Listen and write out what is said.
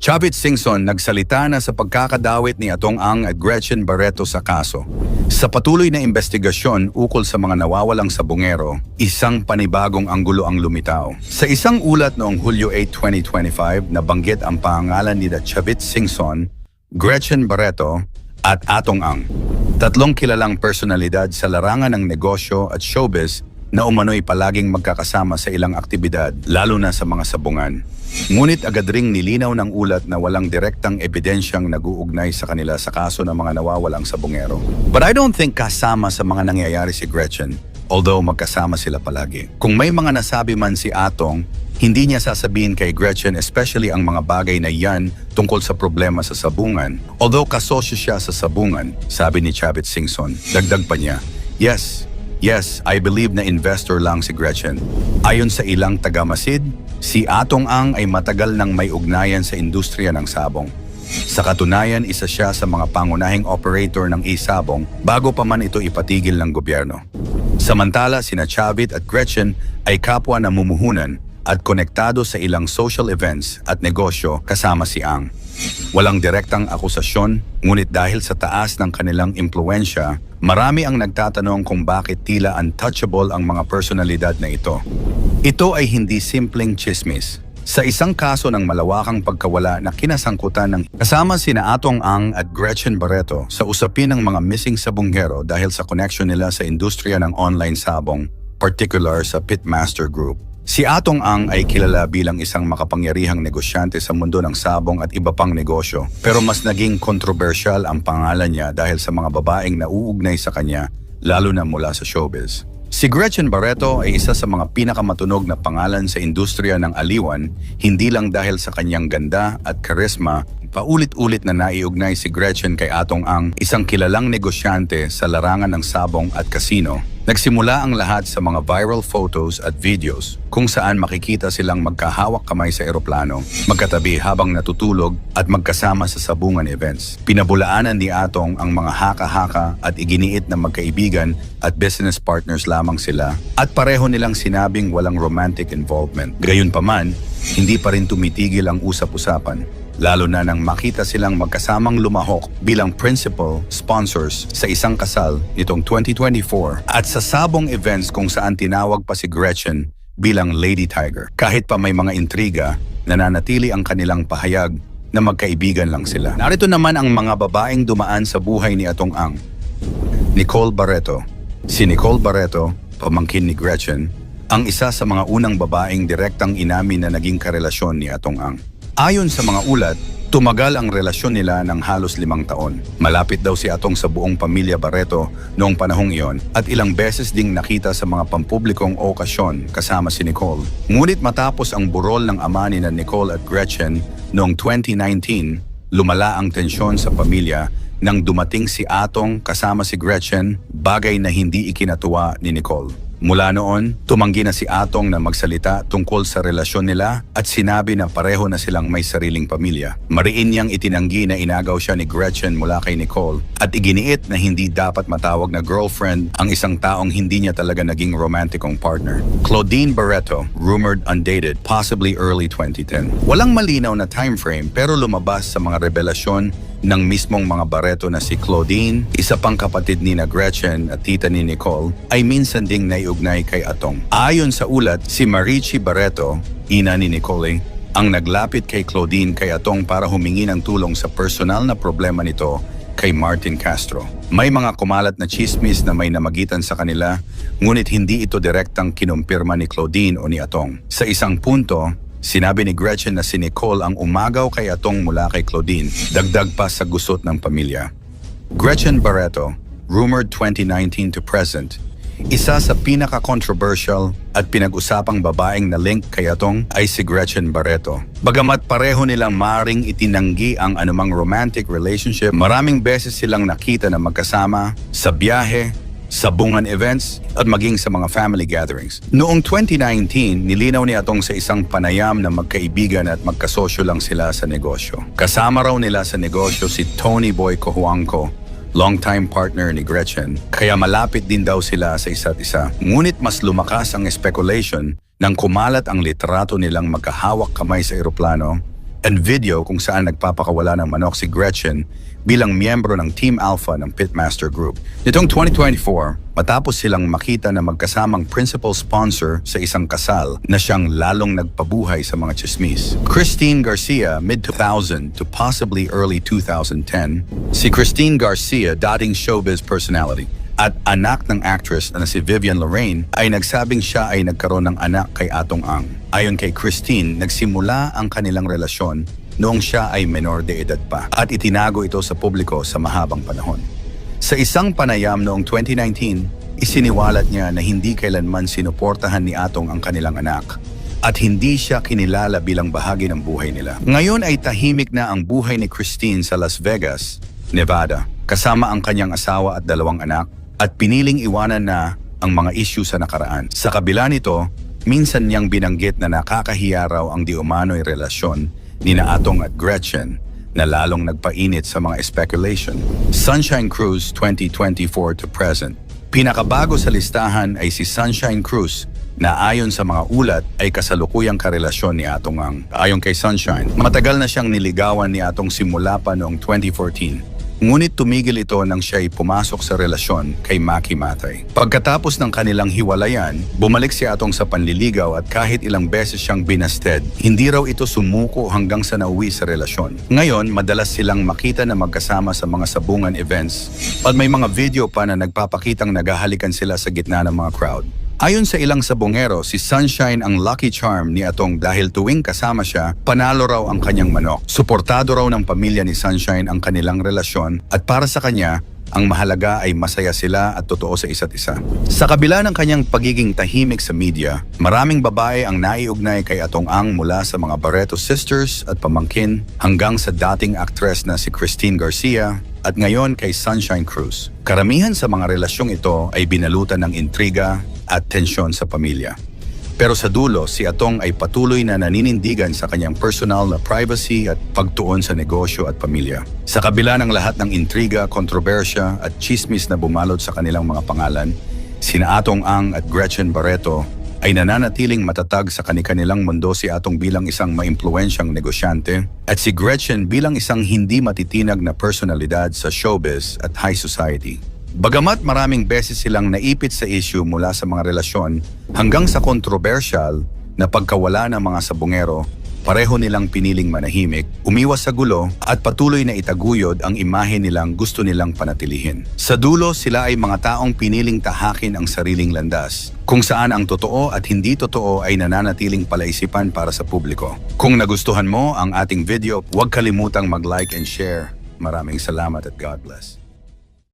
Chavit Singson nagsalita na sa pagkakadawit ni Atong Ang at Gretchen Barreto sa kaso. Sa patuloy na investigasyon ukol sa mga nawawalang sabungero, isang panibagong anggulo ang lumitaw. Sa isang ulat noong Hulyo 8, 2025, nabanggit ang pangalan ni Chavit Singson, Gretchen Barreto at Atong Ang. Tatlong kilalang personalidad sa larangan ng negosyo at showbiz na umano'y palaging magkakasama sa ilang aktibidad, lalo na sa mga sabungan. Ngunit agad ring nilinaw ng ulat na walang direktang ebidensyang nag-uugnay sa kanila sa kaso ng mga nawawalang sabungero. But I don't think kasama sa mga nangyayari si Gretchen, although magkasama sila palagi. Kung may mga nasabi man si Atong, hindi niya sasabihin kay Gretchen, especially ang mga bagay na yan tungkol sa problema sa sabungan. Although kasosyo siya sa sabungan, sabi ni Chavit Singson. Dagdag pa niya, Yes, I believe na investor lang si Gretchen. Ayon sa ilang tagamasid, si Atong Ang ay matagal nang may ugnayan sa industriya ng sabong. Sa katunayan, isa siya sa mga pangunahing operator ng e-sabong bago pa man ito ipatigil ng gobyerno. Samantala, sina Chavit at Gretchen ay kapwa na mumuhunan at konektado sa ilang social events at negosyo kasama si Ang. Walang direktang akusasyon, ngunit dahil sa taas ng kanilang impluensya, marami ang nagtatanong kung bakit tila untouchable ang mga personalidad na ito. Ito ay hindi simpleng chismis. Sa isang kaso ng malawakang pagkawala na kinasangkutan ng kasama sina Atong Ang at Gretchen Barreto sa usapin ng mga missing sabunghero dahil sa connection nila sa industriya ng online sabong, particular sa Pitmaster Group. Si Atong Ang ay kilala bilang isang makapangyarihang negosyante sa mundo ng sabong at iba pang negosyo, pero mas naging kontrobersyal ang pangalan niya dahil sa mga babaeng nauugnay sa kanya, lalo na mula sa showbiz. Si Gretchen Barreto ay isa sa mga pinakamatunog na pangalan sa industriya ng aliwan, hindi lang dahil sa kanyang ganda at karisma. Paulit-ulit na naiugnay si Gretchen kay Atong Ang, isang kilalang negosyante sa larangan ng sabong at kasino. Nagsimula ang lahat sa mga viral photos at videos kung saan makikita silang magkahawak kamay sa eroplano, magkatabi habang natutulog at magkasama sa sabungan events. Pinabulaanan ni Atong ang mga haka-haka at iginiit na magkaibigan at business partners lamang sila at pareho nilang sinabing walang romantic involvement. Gayunpaman, hindi pa rin tumitigil ang usap-usapan, lalo na nang makita silang magkasamang lumahok bilang principal sponsors sa isang kasal nitong 2024 at sa sabong events kung saan tinawag pa si Gretchen bilang Lady Tiger. Kahit pa may mga intriga, nananatili ang kanilang pahayag na magkaibigan lang sila. Narito naman ang mga babaeng dumaan sa buhay ni Atong Ang. Nicole Barreto. Si Nicole Barreto, pamangkin ni Gretchen, ang isa sa mga unang babaeng direktang inamin na naging karelasyon ni Atong Ang. Ayon sa mga ulat, tumagal ang relasyon nila ng halos 5 taon. Malapit daw si Atong sa buong pamilya Barreto noong panahong iyon at ilang beses ding nakita sa mga pampublikong okasyon kasama si Nicole. Ngunit matapos ang burol ng ama ni Nicole at Gretchen noong 2019, lumala ang tensyon sa pamilya nang dumating si Atong kasama si Gretchen, bagay na hindi ikinatuwa ni Nicole. Mula noon, tumanggi na si Atong na magsalita tungkol sa relasyon nila at sinabi na pareho na silang may sariling pamilya. Mariin niyang itinanggi na inagaw siya ni Gretchen mula kay Nicole at iginiit na hindi dapat matawag na girlfriend ang isang taong hindi niya talaga naging romantikong partner. Claudine Barreto, rumored undated, possibly early 2010. Walang malinaw na time frame pero lumabas sa mga revelasyon ng mismong mga Barreto na si Claudine, isa pang kapatid ni Gretchen at tita ni Nicole, ay minsan ding naiugnay kay Atong. Ayon sa ulat, si Marichi Barreto, ina ni Nicole, ang naglapit kay Claudine kay Atong para humingi ng tulong sa personal na problema nito kay Martin Castro. May mga kumalat na chismis na may namagitan sa kanila, ngunit hindi ito direktang kinumpirma ni Claudine o ni Atong. Sa isang punto, sinabi ni Gretchen na si Nicole ang umagaw kay Atong mula kay Claudine, dagdag pa sa gusot ng pamilya. Gretchen Barreto, rumored 2019 to present, isa sa pinaka-controversial at pinag-usapang babaeng na link kay Atong ay si Gretchen Barreto. Bagamat pareho nilang maring itinanggi ang anumang romantic relationship, maraming beses silang nakita na magkasama sa biyahe, sabungan events at maging sa mga family gatherings. Noong 2019, nilinaw ni Atong sa isang panayam na magkaibigan at magkasosyo lang sila sa negosyo. Kasama raw nila sa negosyo si Tony Boy Cojuangco, longtime partner ni Gretchen, kaya malapit din daw sila sa isa't isa. Ngunit mas lumakas ang speculation nang kumalat ang litrato nilang magkahawak kamay sa eroplano and video kung saan nagpapakawala ng manok si Gretchen bilang miyembro ng Team Alpha ng Pitmaster Group. Nitong 2024, matapos silang makita na magkasamang principal sponsor sa isang kasal na siyang lalong nagpabuhay sa mga chismis. Christine Garcia, mid-2000 to possibly early 2010, si Christine Garcia, dating showbiz personality, at anak ng actress na si Vivian Lorraine ay nagsabing siya ay nagkaroon ng anak kay Atong Ang. Ayon kay Christine, nagsimula ang kanilang relasyon noong siya ay menor de edad pa at itinago ito sa publiko sa mahabang panahon. Sa isang panayam noong 2019, isiniwalat niya na hindi kailanman sinuportahan ni Atong ang kanilang anak at hindi siya kinilala bilang bahagi ng buhay nila. Ngayon ay tahimik na ang buhay ni Christine sa Las Vegas, Nevada, kasama ang kanyang asawa at 2 anak, at piniling iwanan na ang mga issue sa nakaraan. Sa kabila nito, minsan niyang binanggit na nakakahiya raw ang di umano'y relasyon ni na Atong at Gretchen na lalong nagpainit sa mga speculation. Sunshine Cruise 2024 to present. Pinakabago sa listahan ay si Sunshine Cruise na ayon sa mga ulat ay kasalukuyang karelasyon ni Atong Ang. Ayon kay Sunshine, matagal na siyang niligawan ni Atong simula pa noong 2014. Ngunit tumigil ito nang siya ay pumasok sa relasyon kay Maki Matay. Pagkatapos ng kanilang hiwalayan, bumalik si Atong sa panliligaw at kahit ilang beses siyang binasted, hindi raw ito sumuko hanggang sa nauwi sa relasyon. Ngayon, madalas silang makita na magkasama sa mga sabungan events at may mga video pa na nagpapakitang naghahalikan sila sa gitna ng mga crowd. Ayon sa ilang sabongero, si Sunshine ang lucky charm ni Atong dahil tuwing kasama siya, panalo raw ang kanyang manok. Suportado raw ng pamilya ni Sunshine ang kanilang relasyon at para sa kanya, ang mahalaga ay masaya sila at totoo sa isa't isa. Sa kabila ng kanyang pagiging tahimik sa media, maraming babae ang naiugnay kay Atong Ang mula sa mga Barreto sisters at pamangkin hanggang sa dating aktres na si Christine Garcia at ngayon kay Sunshine Cruz. Karamihan sa mga relasyong ito ay binalutan ng intriga at tensyon sa pamilya. Pero sa dulo, si Atong ay patuloy na naninindigan sa kanyang personal na privacy at pagtuon sa negosyo at pamilya. Sa kabila ng lahat ng intriga, kontrobersya at chismis na bumalot sa kanilang mga pangalan, sina Atong Ang at Gretchen Barreto ay nananatiling matatag sa kanilang mundo, si Atong bilang isang maimpluwensyang negosyante at si Gretchen bilang isang hindi matitinag na personalidad sa showbiz at high society. Bagamat maraming beses silang naipit sa issue mula sa mga relasyon hanggang sa kontrobersyal na pagkawala ng mga sabongero, pareho nilang piniling manahimik, umiwas sa gulo at patuloy na itaguyod ang imahe nilang gusto nilang panatilihin. Sa dulo, sila ay mga taong piniling tahakin ang sariling landas, kung saan ang totoo at hindi totoo ay nananatiling palaisipan para sa publiko. Kung nagustuhan mo ang ating video, huwag kalimutang mag-like and share. Maraming salamat at God bless.